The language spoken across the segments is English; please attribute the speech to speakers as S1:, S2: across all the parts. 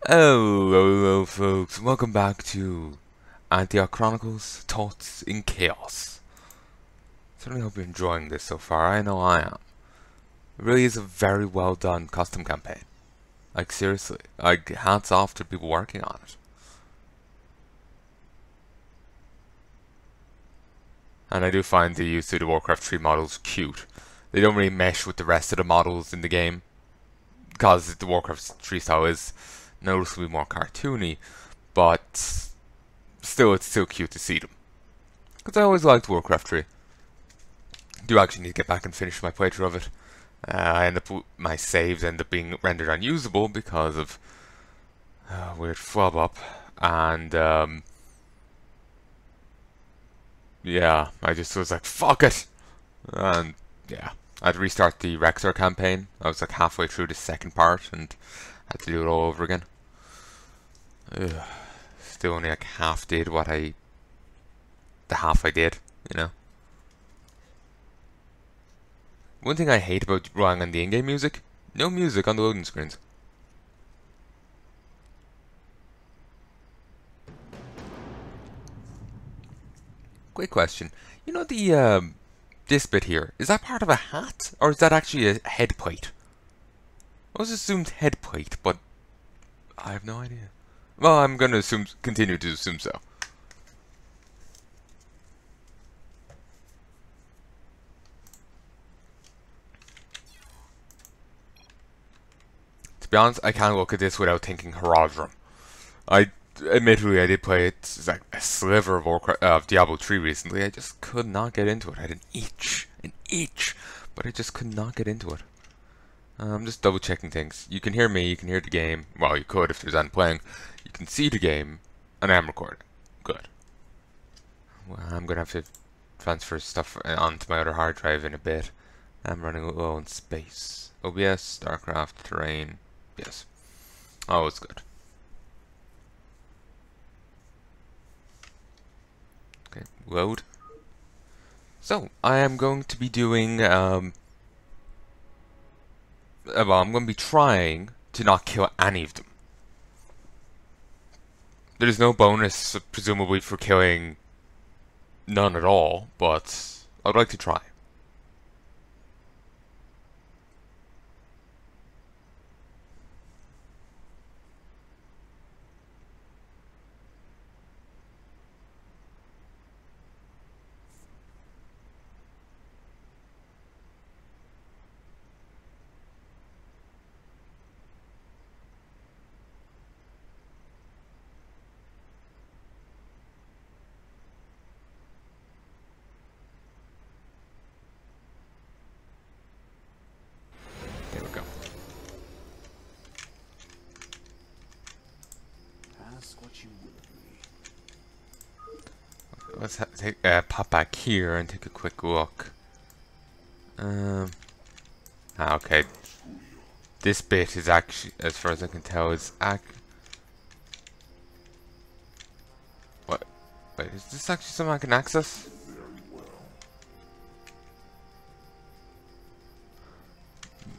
S1: Hello, folks. Welcome back to Antioch Chronicles, Thoughts in Chaos. Certainly hope you're enjoying this so far. I know I am. It really is a very well done custom campaign. Like, seriously. Like, hats off to people working on it. And I do find the use of the Warcraft 3 models cute. They don't really mesh with the rest of the models in the game, because the Warcraft 3 style is noticeably more cartoony, but still, it's still cute to see them. Because I always liked Warcraft 3. Do actually need to get back and finish my playthrough of it. I end up my saves end up being rendered unusable because of weird flub up, and yeah, I just was like, fuck it, and yeah, I had to restart the Rexar campaign. I was like halfway through the second part and had to do it all over again. Ugh. Still only like half did the half I did, you know. One thing I hate about relying on the in-game music, no music on the loading screens. Quick question. You know this bit here, is that part of a hat? Or is that actually a head plate? I was assumed head plate, but I have no idea. Well, I'm gonna continue to assume so. To be honest, I can't look at this without thinking Horadrim. Admittedly, I did play it like a sliver of Diablo 3 recently. I just could not get into it. I had an itch, but I just could not get into it. I'm just double checking things. You can hear me, you can hear the game. Well, you could if there's anyone playing. You can see the game, and I am recording. Good. Well, I'm gonna have to transfer stuff onto my other hard drive in a bit. I'm running low on space. OBS, StarCraft, terrain. Yes. Oh, it's good. Okay, load. So, I am going to be doing, well, I'm going to be trying to not kill any of them. There's no bonus, presumably, for killing none at all, but I'd like to try. There we go.
S2: Ask what you will of me.
S1: Let's pop back here and take a quick look. Okay. This bit is actually, as far as I can tell, is what? Wait, is this actually something I can access?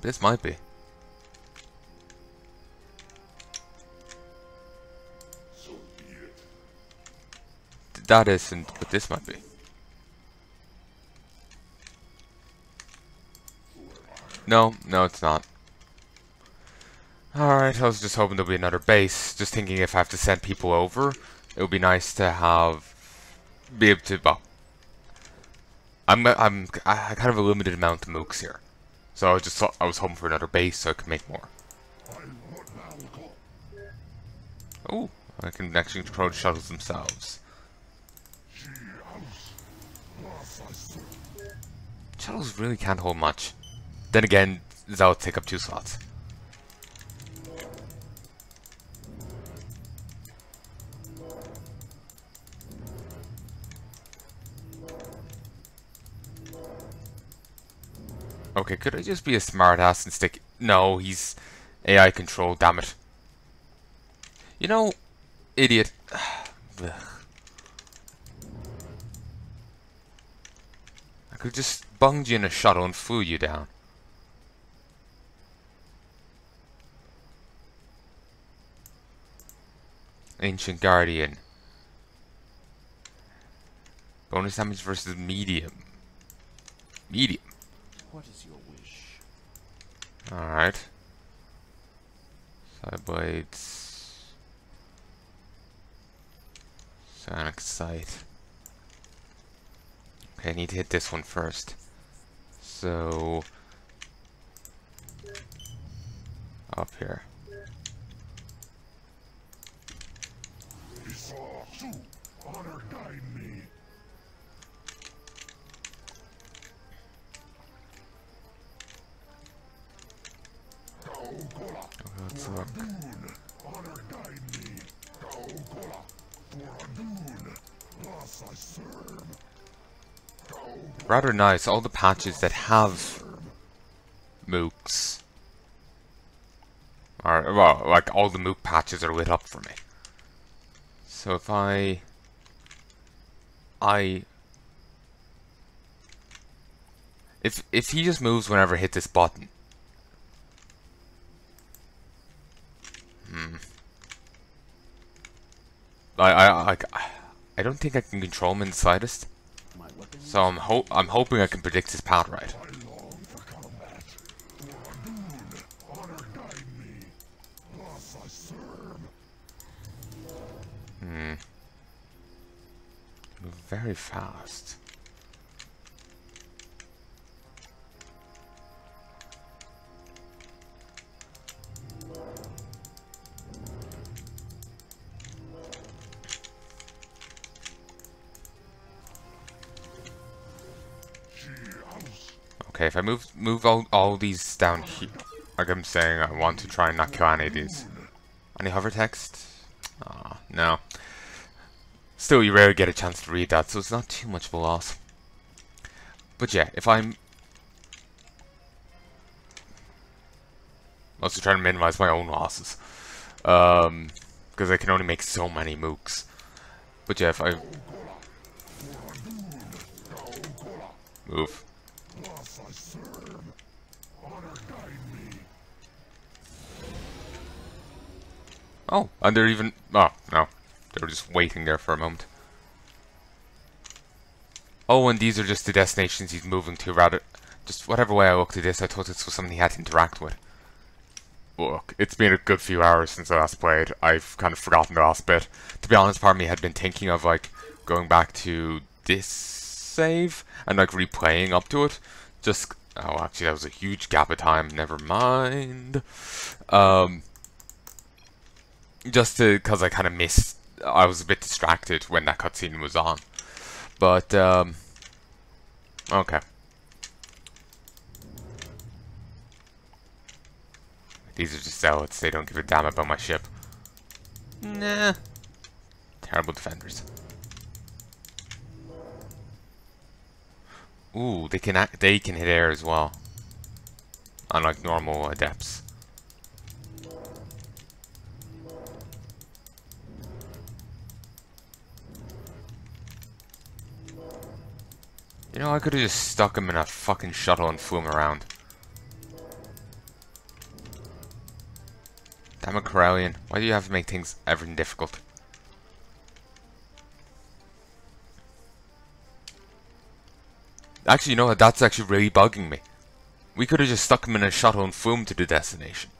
S1: This might be. That isn't, but this might be. No, it's not. Alright, I was just hoping there'll be another base. Just thinking if I have to send people over, it would be nice to be able to, well, I kind of have a limited amount of mooks here. So I was hoping for another base so I could make more. Oh, I can actually control the shuttles themselves. Shuttles really can't hold much. Then again, Zealots take up 2 slots. Okay, could I just be a smartass and stick... No, he's AI controlled, damn it. You know, idiot. I could just bunged you in a shuttle and flew you down. Ancient Guardian. Bonus damage versus medium. Medium.
S2: What is your wish?
S1: Alright. Side blades. Sonic sight. Okay, I need to hit this one first. So up here.
S3: Honor guide me.
S1: Let's look.
S3: Honor guide me. For Adun, thus I serve.
S1: Rather nice, all the patches that have mooks are, well, like all the mook patches are lit up for me. So if if he just moves whenever I hit this button. I don't think I can control him in the slightest. So I'm hoping I can predict his path right.
S3: I long for combat. For Adun, honor guide me. Thus I serve.
S1: Move very fast. Okay, if I move all these down here, like I'm saying, I want to try and not kill any of these. Any hover text? No. Still, you rarely get a chance to read that, so it's not too much of a loss. But yeah, if I'm also trying to minimize my own losses, because I can only make so many mooks. But yeah, if I move. Oh, and they're even... Oh, no. They were just waiting there for a moment. Oh, and these are just the destinations he's moving to, rather... Just whatever way I looked at this, I thought this was something he had to interact with. Look, it's been a good few hours since I last played. I've kind of forgotten the last bit. To be honest, part of me had been thinking of, like, going back to this save and, like, replaying up to it. Just... Oh, actually, that was a huge gap of time. Never mind. Just because I kind of missed... I was a bit distracted when that cutscene was on. But, okay. These are just zealots. They don't give a damn about my ship. Nah. Terrible defenders. Ooh, they can hit air as well. Unlike normal adepts. You know, I could have just stuck him in a fucking shuttle and flew him around. Damn it, Corellian. Why do you have to make things everything difficult? Actually, you know what? That's actually really bugging me. We could have just stuck him in a shuttle and flew him to the destination.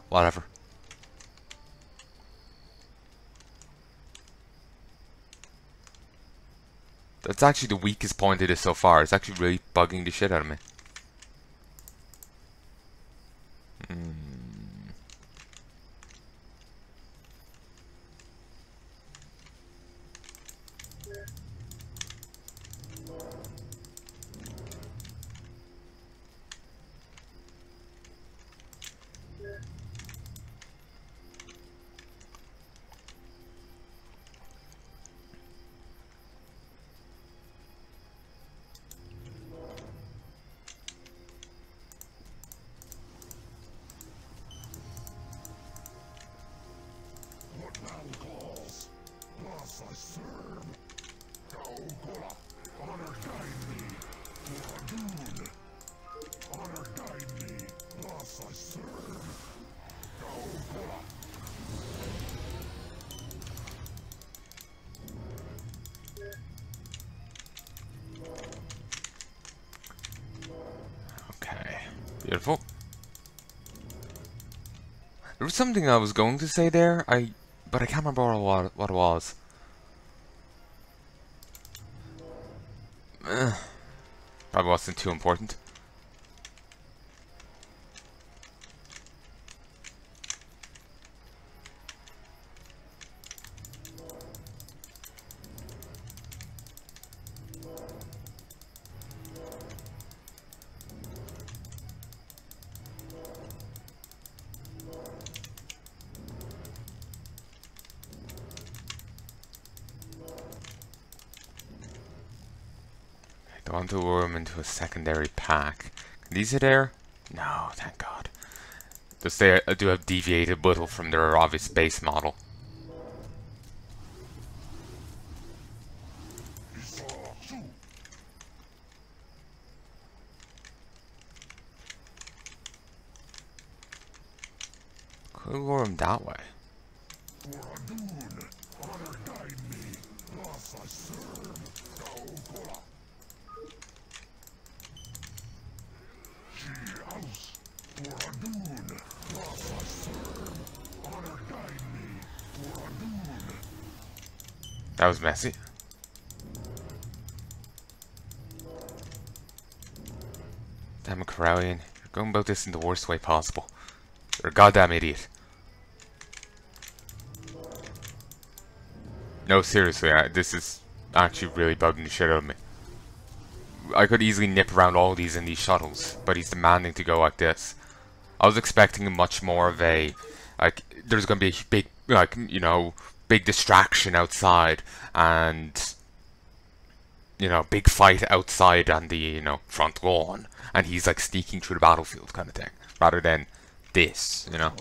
S1: Whatever. That's actually the weakest point of this so far. It's actually really bugging the shit out of me. Beautiful. There was something I was going to say there, but I can't remember what it was. Probably wasn't too important. I want to lure him into a secondary pack. Can these hit air? No, thank God. Just they do have deviated little from their obvious base model. Could lure him that way. That was messy. Damn it, Colorless. You're going about this in the worst way possible. You're a goddamn idiot. No, seriously, this is actually really bugging the shit out of me. I could easily nip around all these in these shuttles, but he's demanding to go like this. I was expecting much more of a, like, there's gonna be a big, like, you know, big distraction outside, and, you know, big fight outside on the, you know, front lawn, and he's like sneaking through the battlefield kind of thing, rather than this, you know.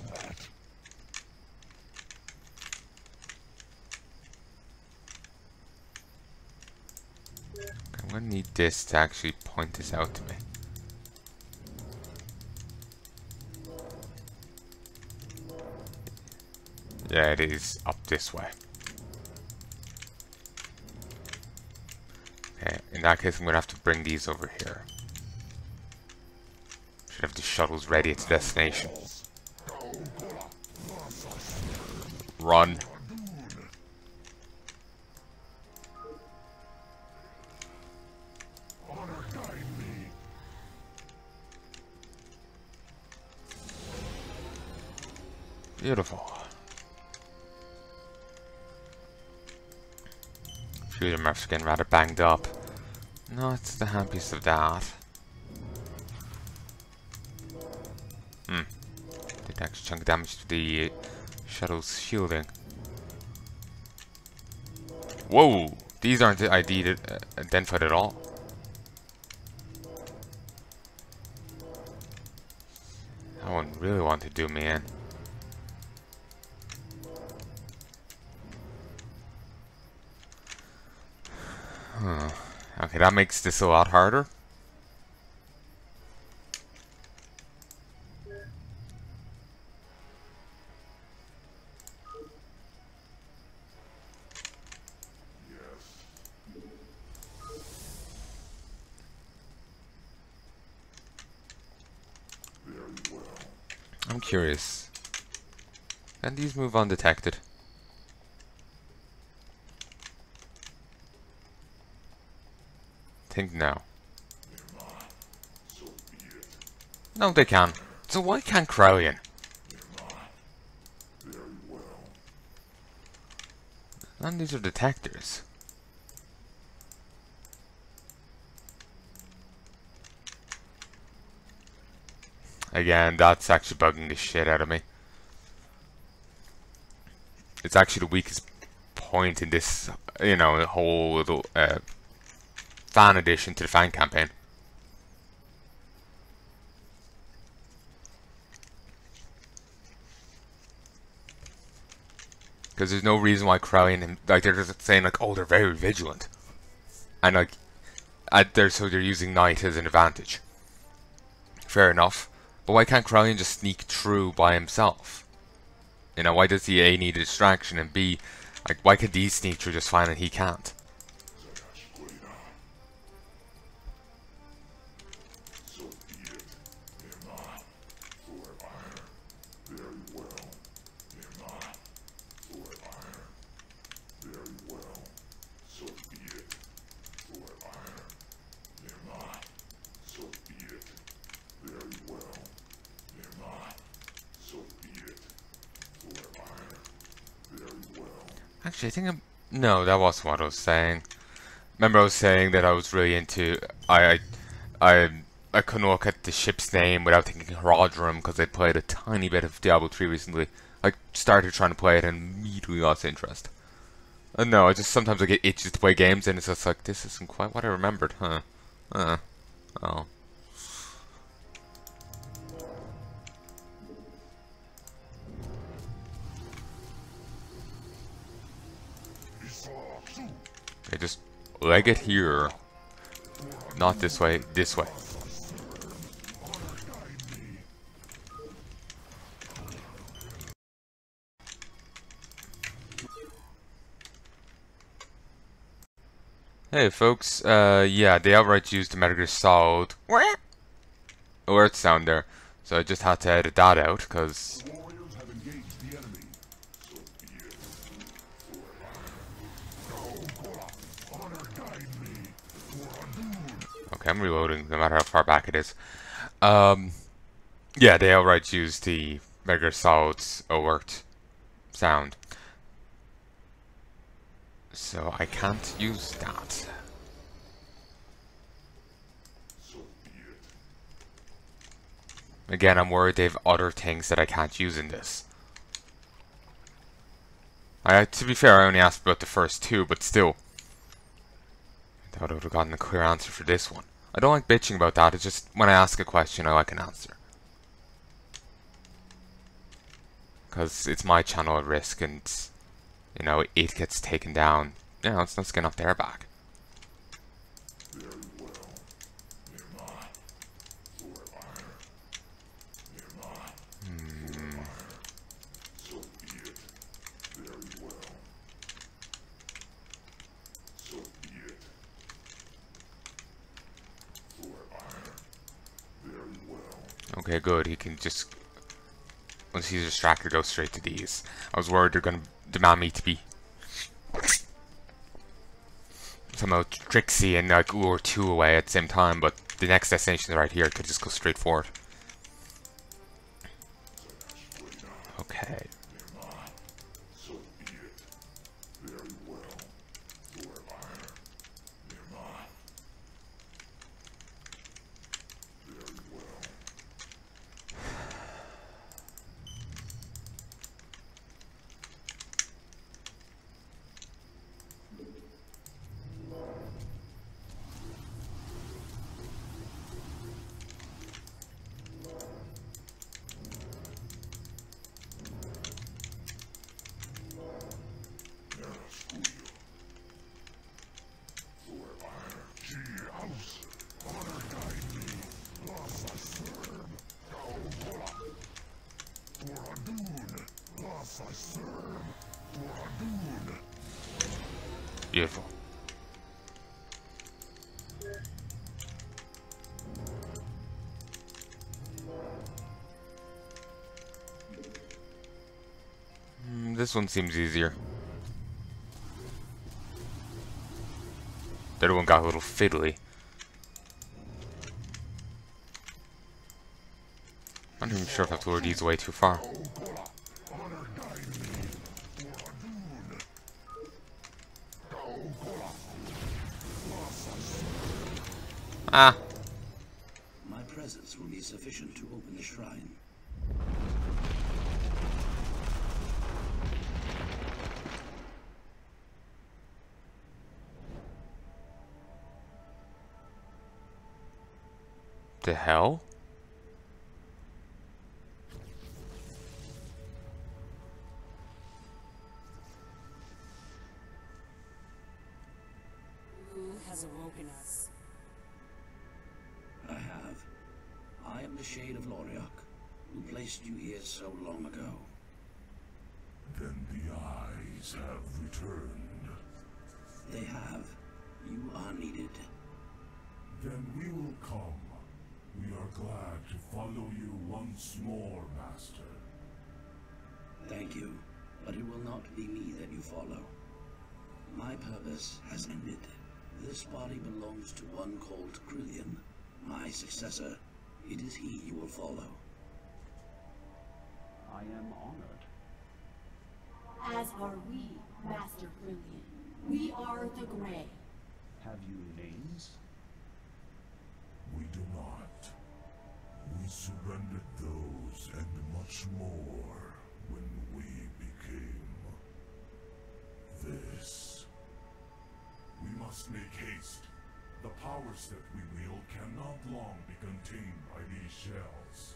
S1: I'm gonna need this to actually point this out to me. Yeah, it is up this way. Okay, in that case I'm gonna have to bring these over here. Should have the shuttles ready at the destination. Run. Beautiful. Few of them are getting rather banged up. Not the happiest of that. Did actually chunk damage to the shuttle's shielding. Whoa! These aren't identified at all. That one really wanted to do me in. Okay, that makes this a lot harder. I'm curious. Can these move undetected? Think no. No, they can. So why can't Colorless? None of these are detectors. Again, that's actually bugging the shit out of me. It's actually the weakest point in this, you know, whole little fan addition to the fan campaign. Because there's no reason why Colorless, like, they're just saying like, oh, they're very vigilant, and like, so they're using night as an advantage. Fair enough, but why can't Colorless just sneak through by himself? You know, why does he A, need a distraction, and B, like, why can these sneak through just fine and he can't? Actually, I think I'm... No, that wasn't what I was saying. Remember I was saying that I was really into... I, I couldn't look at the ship's name without thinking Herodrum because I played a tiny bit of Diablo 3 recently. I started trying to play it and immediately lost interest. No, I just sometimes I get itches to play games and it's just like, this isn't quite what I remembered, huh? Oh. Okay, just leg it here. Not this way, this way. Hey folks, yeah, they outright used the Metal Gear Solid alert sound there, so I just had to edit that out, because... Okay, I'm reloading no matter how far back it is. Yeah, they outright used the Metal Gear Solid's alert sound. So I can't use that. Again, I'm worried they have other things that I can't use in this. To be fair, I only asked about the first two, but still. I thought I would have gotten a clear answer for this one. I don't like bitching about that, it's just when I ask a question, I like an answer. Because it's my channel at risk, and, you know, it gets taken down. You know, it's no skin off their back. Okay, good. He can just... Once he's distracted, go straight to these. I was worried they're going to demand me to be... somehow tricksy and like lure two away at the same time, but the next destination is right here. I could just go straight for it. Okay. Beautiful. This one seems easier. The other one got a little fiddly. I'm not even sure if I have to lure these away too far. Ah.
S4: My presence will be sufficient to open the shrine.
S1: The hell?
S5: Who has awoken us?
S4: I have. I am the Shade of Loriok, who placed you here so long ago.
S3: Then the eyes have returned.
S4: They have. You are needed.
S3: Then we will come. We are glad to follow you once more, Master.
S4: Thank you, but it will not be me that you follow. My purpose has ended. This body belongs to one called Krillian, my successor. It is he you will follow.
S2: I am honored.
S5: As are we. Master Brilliant, we are the Grey.
S2: Have you names?
S3: We do not. We surrendered those and much more when we became this. We must make haste. The powers that we wield cannot long be contained by these shells.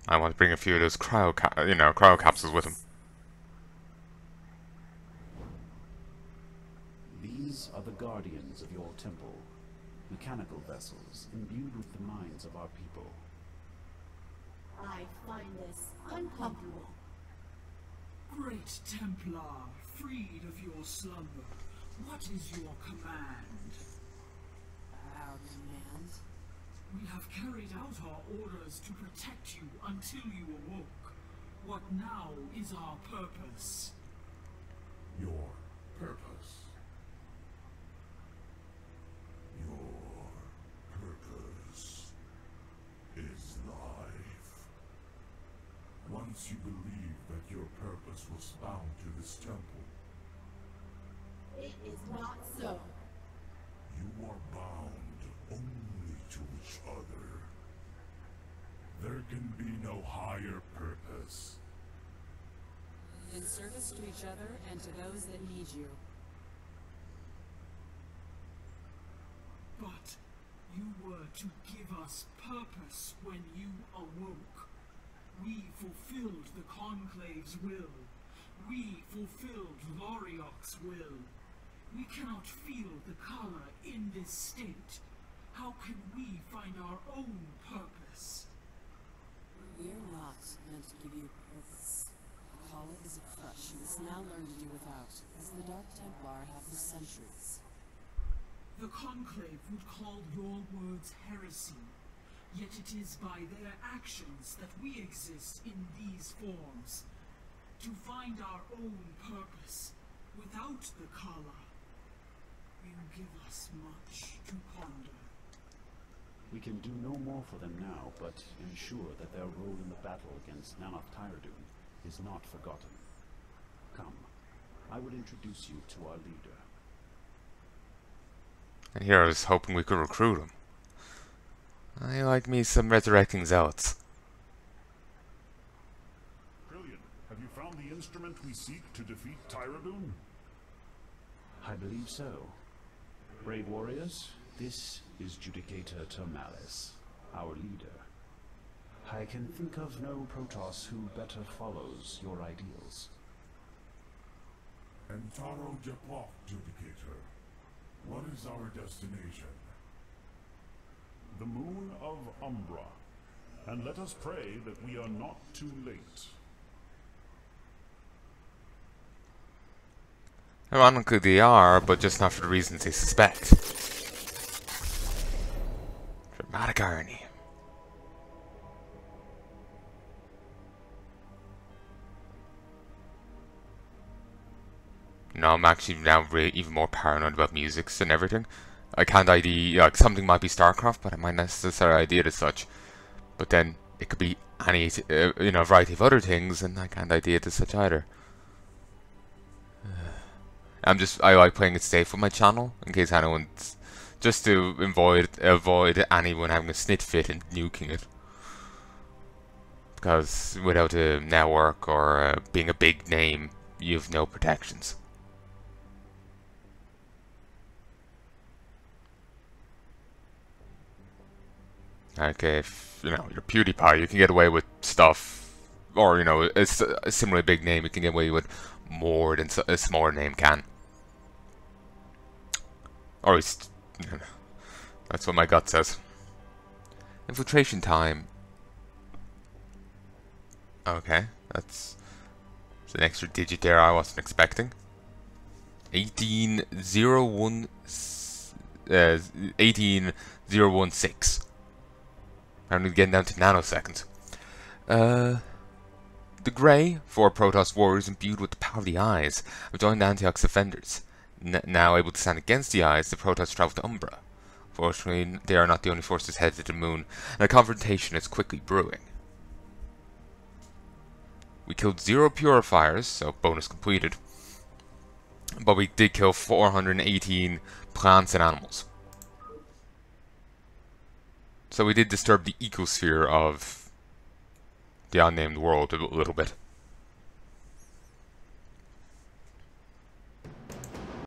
S1: I want to bring a few of those cryo capsules with him.
S2: These are the guardians of your temple, mechanical vessels imbued with the minds of our people.
S5: I find this uncomfortable.
S6: Great Templar, freed of your slumber, what is your command?
S5: Our command?
S6: We have carried out our orders to protect you until you awoke. What now is our purpose?
S3: Your purpose. Your purpose is life. Once you believe that your purpose was bound to this temple,
S5: It is not so.
S3: you are bound only to each other. There can be no higher purpose.
S5: In service to each other and to those that need you.
S6: But you were to give us purpose when you awoke. We fulfilled the Conclave's will. We fulfilled Loriok's will. We cannot feel the color in this state. How can we find our own purpose?
S5: We're not meant to give you purpose. Call it as a crush you must now learn to do without, as the Dark Templar have for centuries.
S6: The Conclave would call your words heresy, yet it is by their actions that we exist in these forms. To find our own purpose, without the color, will give us much to ponder.
S2: We can do no more for them now, but ensure that their role in the battle against Nanoth Tyradun is not forgotten. Come, I would introduce you to our leader.
S1: And here I was hoping we could recruit him. I like me some resurrecting zealots.
S3: Brilliant. Have you found the instrument we seek to defeat Tyradun?
S2: I believe so. Brave warriors, this is Judicator Termalis, our leader. I can think of no Protoss who better follows your ideals.
S3: And Taro Japok, Judicator. What is our destination?
S7: The moon of Umbra, and let us pray that we are not too late.
S1: Ironically they are, but just not for the reasons they suspect. Dramatic irony. No, I'm actually now even more paranoid about musics and everything. I can't ID, like, something might be StarCraft, but I might not necessarily ID it as such. But then, it could be any, a variety of other things, and I can't ID it as such either. I like playing it safe with my channel, in case anyone's, just to avoid anyone having a snit fit and nuking it. Because without a network or being a big name, you have no protections. Okay, if, you're PewDiePie, you can get away with stuff, or, a similarly big name, you can get away with more than a smaller name can. Or at least, that's what my gut says. Infiltration time. Okay, that's an extra digit there I wasn't expecting. 18016. I'm getting down to nanoseconds. The Grey, 4 Protoss warriors imbued with the power of the Eyes, have joined Antioch's defenders. Now able to stand against the Eyes, the Protoss travel to Umbra. Fortunately, they are not the only forces headed to the moon, and a confrontation is quickly brewing. We killed 0 purifiers, so bonus completed. But we did kill 418 plants and animals. So we did disturb the ecosphere of the unnamed world a little bit.